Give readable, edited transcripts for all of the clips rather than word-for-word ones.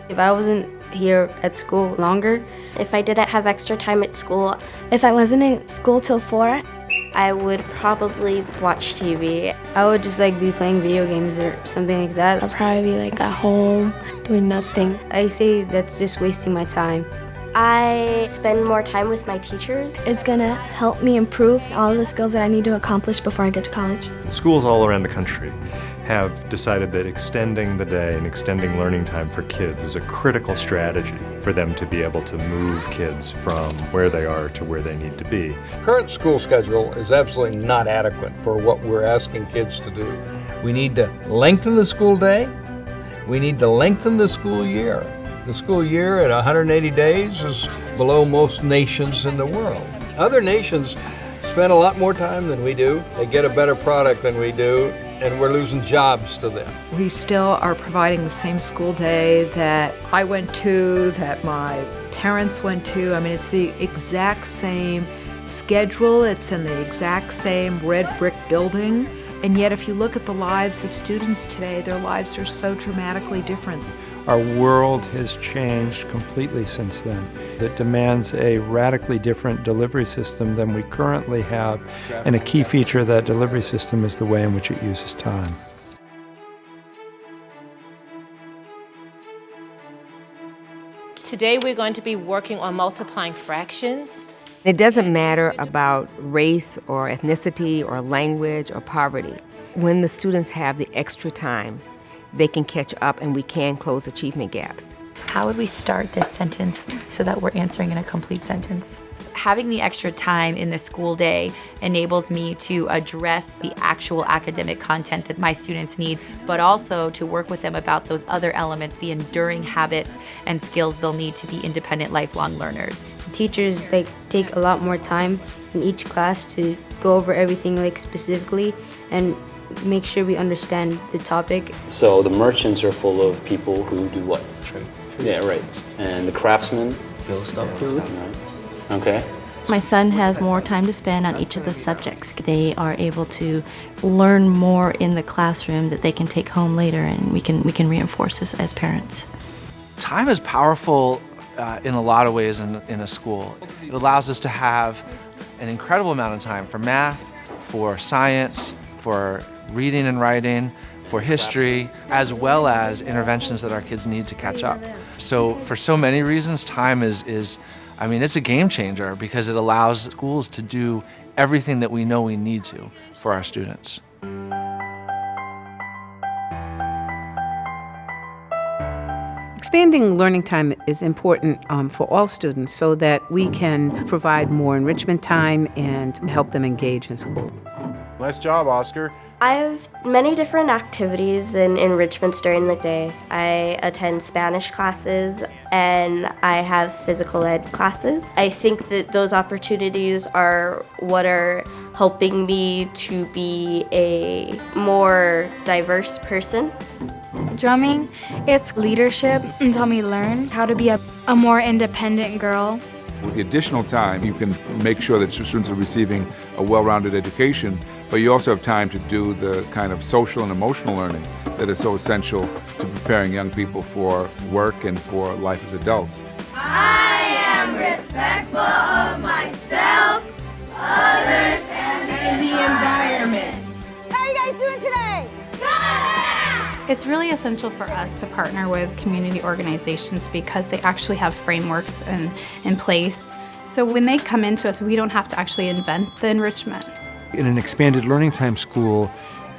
If I wasn't here at school longer, If I didn't have extra time at school, If I wasn't in school till 4, I would probably watch TV. I would just be playing video games or something like that. I'll probably be at home doing nothing. I say that's just wasting my time. I spend more time with my teachers. it's gonna help me improve all the skills that I need to accomplish before I get to college. Schools all around the country have decided that extending the day and extending learning time for kids is a critical strategy for them to be able to move kids from where they are to where they need to be. Current school schedule is absolutely not adequate for what we're asking kids to do. We need to lengthen the school day. We need to lengthen the school year. The school year at 180 days is below most nations in the world. Other nations spend a lot more time than we do. They get a better product than we do, and we're losing jobs to them. We still are providing the same school day that I went to, that my parents went to. I mean, it's the exact same schedule. It's in the exact same red brick building. And yet, if you look at the lives of students today, their lives are so dramatically different. Our world has changed completely since then. It demands a radically different delivery system than we currently have, and a key feature of that delivery system is the way in which it uses time. Today we're going to be working on multiplying fractions. It doesn't matter about race or ethnicity or language or poverty. When the students have the extra time, they can catch up and we can close achievement gaps. How would we start this sentence so that we're answering in a complete sentence? Having the extra time in the school day enables me to address the actual academic content that my students need, but also to work with them about those other elements, the enduring habits and skills they'll need to be independent, lifelong learners. Teachers take a lot more time in each class to go over everything specifically and make sure we understand the topic. So the merchants are full of people who do what? Trade. Yeah, right. And the craftsmen? Build stuff. Right. Okay. My son has more time to spend on each of the subjects. They are able to learn more in the classroom that they can take home later, and we can reinforce this as parents. Time is powerful in a lot of ways in a school. It allows us to have an incredible amount of time for math, for science, for reading and writing, for history, as well as interventions that our kids need to catch up. So for so many reasons, time is it's a game changer because it allows schools to do everything that we know we need to for our students. Expanding learning time is important for all students so that we can provide more enrichment time and help them engage in school. Nice job, Oscar. I have many different activities and enrichments during the day. I attend Spanish classes and I have physical ed classes. I think that those opportunities are what are helping me to be a more diverse person. Drumming, it's leadership and help me learn how to be a more independent girl. With the additional time, you can make sure that your students are receiving a well-rounded education, but you also have time to do the kind of social and emotional learning that is so essential to preparing young people for work and for life as adults. I am respectful of myself, others, and the environment. How are you guys doing today? It's really essential for us to partner with community organizations because they actually have frameworks in place. So when they come into us, we don't have to actually invent the enrichment. In an expanded learning time school,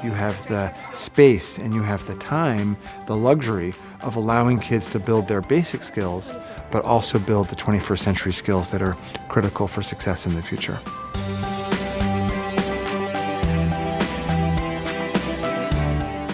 you have the space and you have the time, the luxury of allowing kids to build their basic skills, but also build the 21st century skills that are critical for success in the future.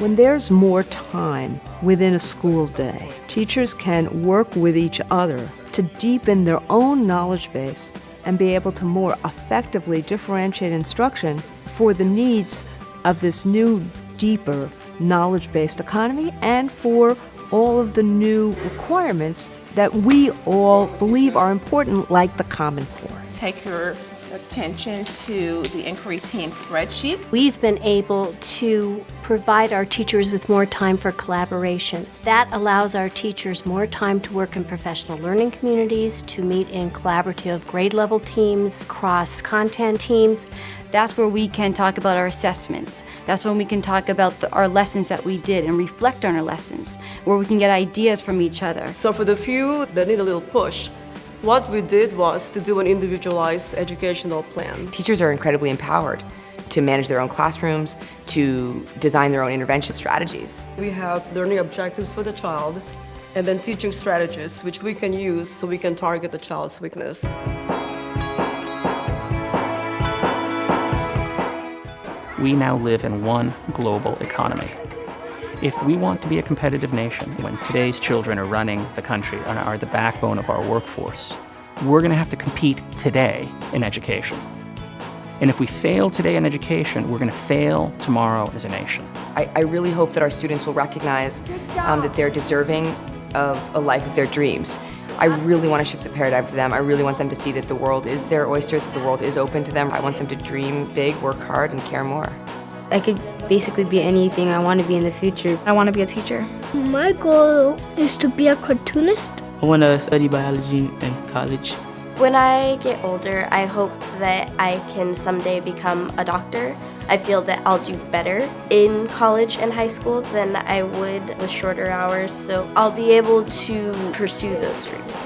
When there's more time within a school day, teachers can work with each other to deepen their own knowledge base and be able to more effectively differentiate instruction for the needs of this new, deeper, knowledge-based economy and for all of the new requirements that we all believe are important, like the Common Core. Take your attention to the inquiry team spreadsheets. We've been able to provide our teachers with more time for collaboration. That allows our teachers more time to work in professional learning communities, to meet in collaborative grade level teams, cross-content teams. That's where we can talk about our assessments. That's when we can talk about our lessons that we did and reflect on our lessons, where we can get ideas from each other. So for the few that need a little push, what we did was to do an individualized educational plan. Teachers are incredibly empowered to manage their own classrooms, to design their own intervention strategies. We have learning objectives for the child and then teaching strategies which we can use so we can target the child's weakness. We now live in one global economy. If we want to be a competitive nation, when today's children are running the country and are the backbone of our workforce, we're going to have to compete today in education. And if we fail today in education, we're going to fail tomorrow as a nation. I really hope that our students will recognize that they're deserving of a life of their dreams. I really want to shift the paradigm for them. I really want them to see that the world is their oyster, that the world is open to them. I want them to dream big, work hard, and care more. I could basically be anything I want to be in the future. I want to be a teacher. My goal is to be a cartoonist. I want to study biology in college. When I get older, I hope that I can someday become a doctor. I feel that I'll do better in college and high school than I would with shorter hours, so I'll be able to pursue those dreams.